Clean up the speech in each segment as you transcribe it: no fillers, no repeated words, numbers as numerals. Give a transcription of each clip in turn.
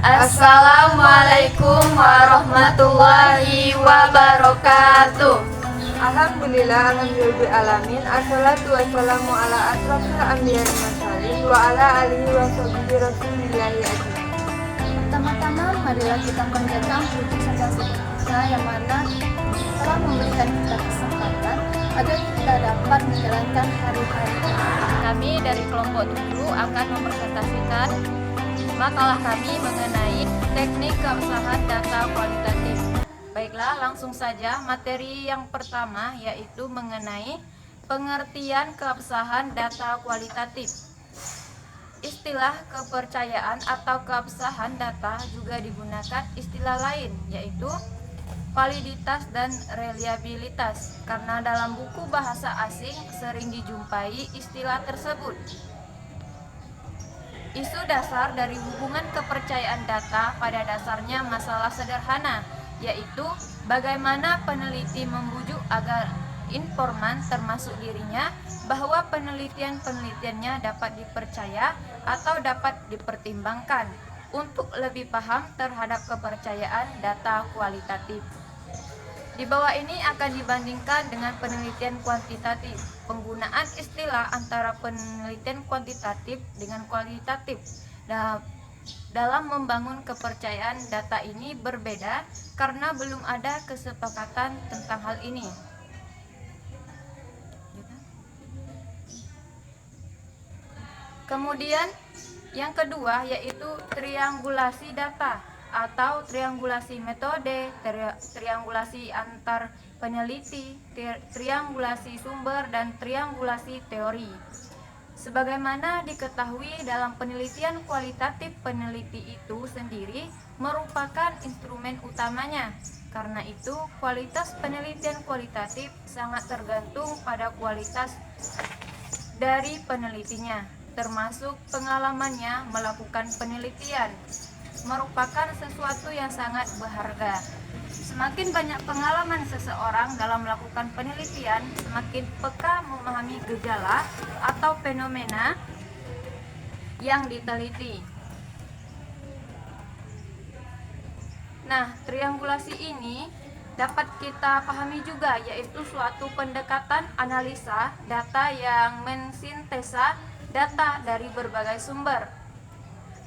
Assalamualaikum warahmatullahi wabarakatuh. Alhamdulillahirrahmanirrahim. Assalatu wassalamu ala asrafil anbiya wal mursalin wa ala alihi wa sahbihi rasulillahi ajmain. Pertama-tama marilah kita panjatkan puji dan syukur kita yang mana telah memberikan kita kesempatan agar kita dapat menjalankan hari-hari ini. Kami dari kelompok 7 akan mempresentasikan makalah kami mengenai teknik keabsahan data kualitatif. Baiklah, langsung saja materi yang pertama yaitu mengenai pengertian keabsahan data kualitatif. Istilah kepercayaan atau keabsahan data juga digunakan istilah lain yaitu validitas dan reliabilitas, karena dalam buku bahasa asing sering dijumpai istilah tersebut. Isu dasar dari hubungan kepercayaan data pada dasarnya masalah sederhana, yaitu bagaimana peneliti membujuk agar informan termasuk dirinya bahwa penelitiannya dapat dipercaya atau dapat dipertimbangkan untuk lebih paham terhadap kepercayaan data kualitatif. Di bawah ini akan dibandingkan dengan penelitian kuantitatif. Penggunaan istilah antara penelitian kuantitatif dengan kualitatif dalam membangun kepercayaan data ini berbeda karena belum ada kesepakatan tentang hal ini. Kemudian yang kedua yaitu triangulasi data atau triangulasi metode, triangulasi antar peneliti, triangulasi sumber, dan triangulasi teori. Sebagaimana diketahui dalam penelitian kualitatif, peneliti itu sendiri merupakan instrumen utamanya. Karena itu, kualitas penelitian kualitatif sangat tergantung pada kualitas dari penelitinya, termasuk pengalamannya melakukan penelitian. Merupakan sesuatu yang sangat berharga. Semakin banyak pengalaman seseorang dalam melakukan penelitian, semakin peka memahami gejala atau fenomena yang diteliti. Nah, triangulasi ini dapat kita pahami juga, yaitu suatu pendekatan analisa data yang mensintesa data dari berbagai sumber.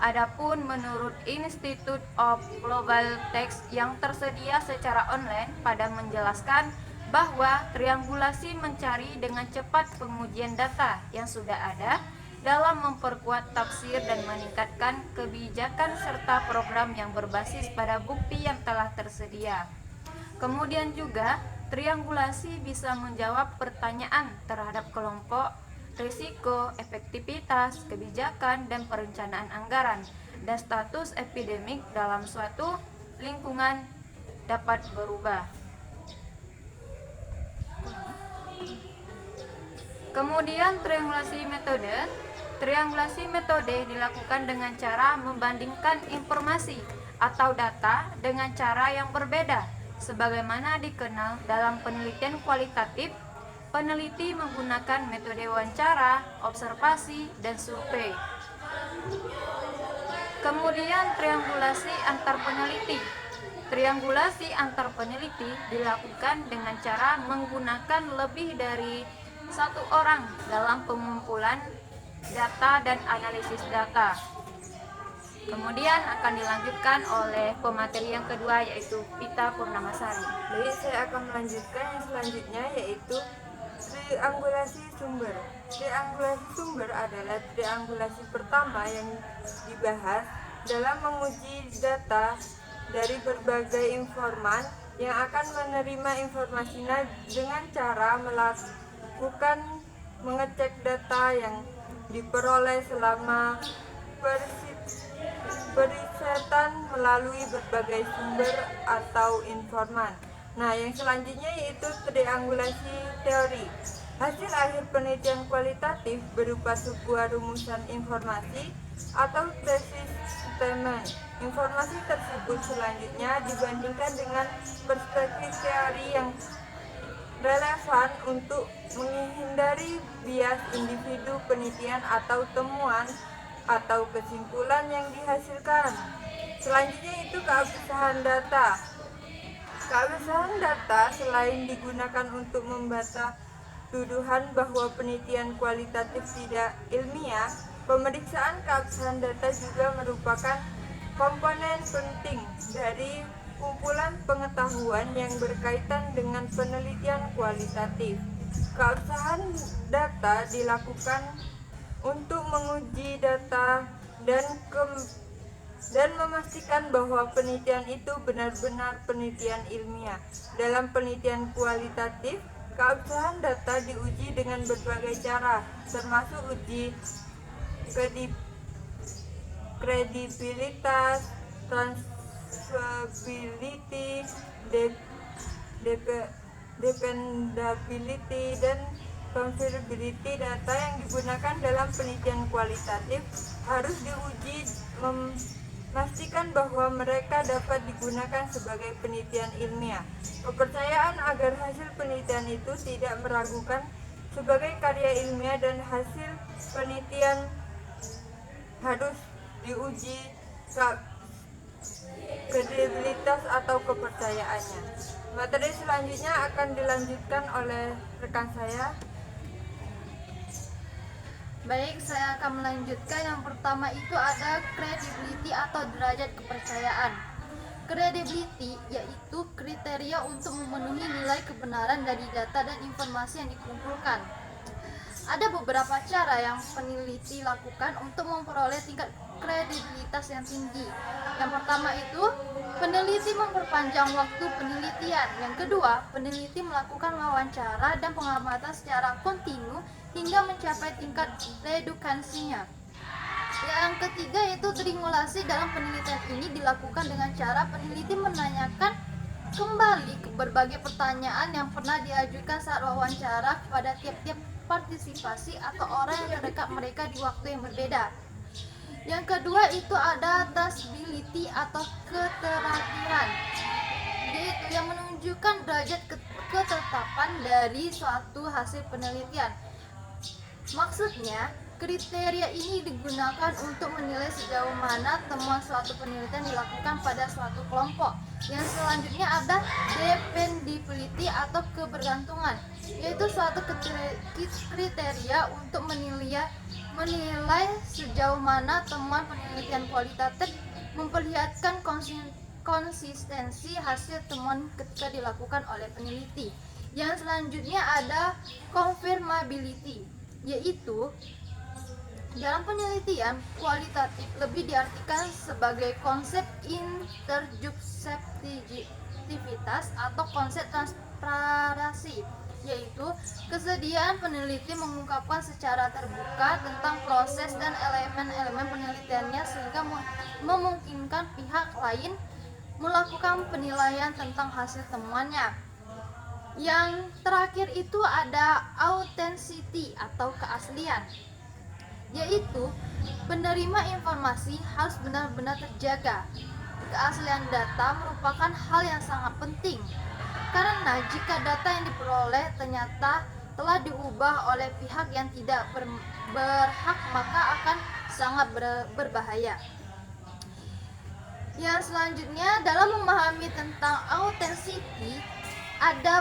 Adapun menurut Institute of Global Text yang tersedia secara online pada menjelaskan bahwa triangulasi mencari dengan cepat pengujian data yang sudah ada dalam memperkuat tafsir dan meningkatkan kebijakan serta program yang berbasis pada bukti yang telah tersedia. Kemudian juga triangulasi bisa menjawab pertanyaan terhadap kelompok, risiko, efektivitas, kebijakan, dan perencanaan anggaran, dan status epidemik dalam suatu lingkungan dapat berubah. Kemudian triangulasi metode dilakukan dengan cara membandingkan informasi atau data dengan cara yang berbeda. Sebagaimana dikenal dalam penelitian kualitatif, peneliti menggunakan metode wawancara, observasi, dan survei. Kemudian triangulasi antar peneliti. Triangulasi antar peneliti dilakukan dengan cara menggunakan lebih dari satu orang dalam pengumpulan data dan analisis data. Kemudian akan dilanjutkan oleh pemateri yang kedua yaitu Pita Purnamasari. Baik, saya akan melanjutkan yang selanjutnya yaitu triangulasi sumber. Triangulasi sumber adalah triangulasi pertama yang dibahas dalam menguji data dari berbagai informan yang akan menerima informasinya dengan cara melakukan mengecek data yang diperoleh selama perisetan melalui berbagai sumber atau informan. Nah, yang selanjutnya yaitu triangulasi teori. Hasil akhir penelitian kualitatif berupa sebuah rumusan informasi atau tesis statement. Informasi tersebut selanjutnya dibandingkan dengan perspektif teori yang relevan untuk menghindari bias individu penelitian atau temuan atau kesimpulan yang dihasilkan. Selanjutnya itu keabsahan data. Keabsahan data selain digunakan untuk membantah tuduhan bahwa penelitian kualitatif tidak ilmiah, pemeriksaan keabsahan data juga merupakan komponen penting dari kumpulan pengetahuan yang berkaitan dengan penelitian kualitatif. Keabsahan data dilakukan untuk menguji data dan memastikan bahwa penelitian itu benar-benar penelitian ilmiah. Dalam penelitian kualitatif, keabsahan data diuji dengan berbagai cara, termasuk uji kredibilitas, transferability, dependability, dan confirmability. Data yang digunakan dalam penelitian kualitatif harus diuji memastikan bahwa mereka dapat digunakan sebagai penelitian ilmiah. Kepercayaan agar hasil penelitian itu tidak meragukan sebagai karya ilmiah dan hasil penelitian harus diuji kredibilitas atau kepercayaannya. Materi selanjutnya akan dilanjutkan oleh rekan saya. Baik, saya akan melanjutkan. Yang pertama itu ada credibility atau derajat kepercayaan. Credibility yaitu kriteria untuk memenuhi nilai kebenaran dari data dan informasi yang dikumpulkan. Ada beberapa cara yang peneliti lakukan untuk memperoleh tingkat kredibilitas yang tinggi. Yang pertama itu, peneliti memperpanjang waktu penelitian. Yang kedua, peneliti melakukan wawancara dan pengamatan secara kontinu hingga mencapai tingkat redukansinya. Yang ketiga itu triangulasi. Dalam penelitian ini dilakukan dengan cara peneliti menanyakan kembali ke berbagai pertanyaan yang pernah diajukan saat wawancara kepada tiap-tiap partisipasi atau orang yang terdekat mereka di waktu yang berbeda. Yang kedua itu ada traceability atau keteratiban, yaitu yang menunjukkan derajat ketetapan dari suatu hasil penelitian. Maksudnya, kriteria ini digunakan untuk menilai sejauh mana temuan suatu penelitian dilakukan pada suatu kelompok. Yang selanjutnya ada dependability atau kebergantungan, yaitu suatu kriteria untuk menilai sejauh mana temuan penelitian kualitatif memperlihatkan konsistensi hasil temuan ketika dilakukan oleh peneliti. Yang selanjutnya ada confirmability, yaitu dalam penelitian kualitatif lebih diartikan sebagai konsep intersubjektivitas atau konsep transparansi, yaitu kesediaan peneliti mengungkapkan secara terbuka tentang proses dan elemen-elemen penelitiannya sehingga memungkinkan pihak lain melakukan penilaian tentang hasil temuannya. Yang terakhir itu ada authenticity atau keaslian, yaitu penerima informasi harus benar-benar terjaga. Keaslian data merupakan hal yang sangat penting, karena jika data yang diperoleh ternyata telah diubah oleh pihak yang tidak berhak, maka akan sangat berbahaya. Yang selanjutnya, dalam memahami tentang authenticity, ada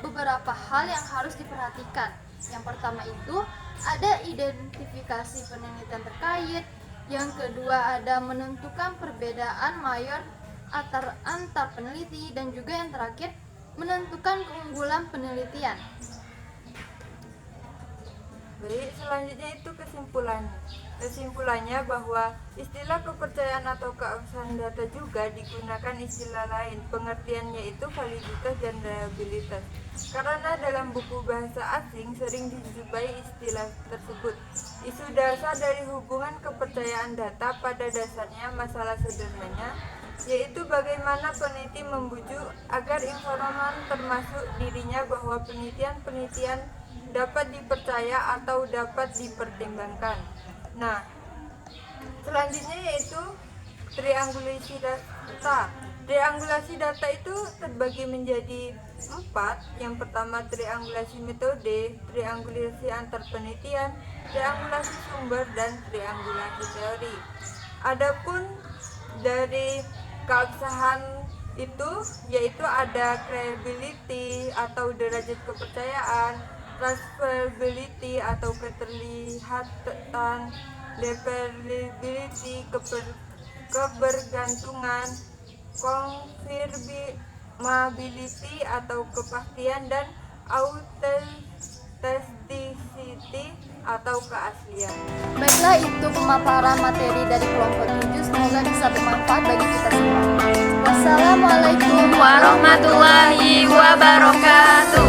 beberapa hal yang harus diperhatikan. Yang pertama itu ada identifikasi penelitian terkait. Yang kedua ada menentukan perbedaan mayor antar peneliti, dan juga yang terakhir menentukan keunggulan penelitian. Baik, selanjutnya itu kesimpulannya bahwa istilah kepercayaan atau keabsahan data juga digunakan istilah lain. Pengertiannya itu validitas dan reliabilitas. Karena dalam buku bahasa asing sering dijumpai istilah tersebut. Isu dasar dari hubungan kepercayaan data pada dasarnya masalah sederhananya, yaitu bagaimana peneliti membujuk agar informan termasuk dirinya bahwa penelitian dapat dipercaya atau dapat dipertimbangkan. Nah, selanjutnya yaitu triangulasi data. Triangulasi data itu terbagi menjadi 4. Yang pertama triangulasi metode, triangulasi antar penelitian, triangulasi sumber, dan triangulasi teori. Adapun dari keabsahan itu yaitu ada credibility atau derajat kepercayaan, transferability atau keterlihatan, dependability kebergantungan, confirmability atau kepastian, dan authenticity atau keaslian. Baiklah, itu pemaparan materi dari kelompok 7. Semoga bisa bermanfaat bagi kita semua. Wassalamualaikum warahmatullahi wabarakatuh.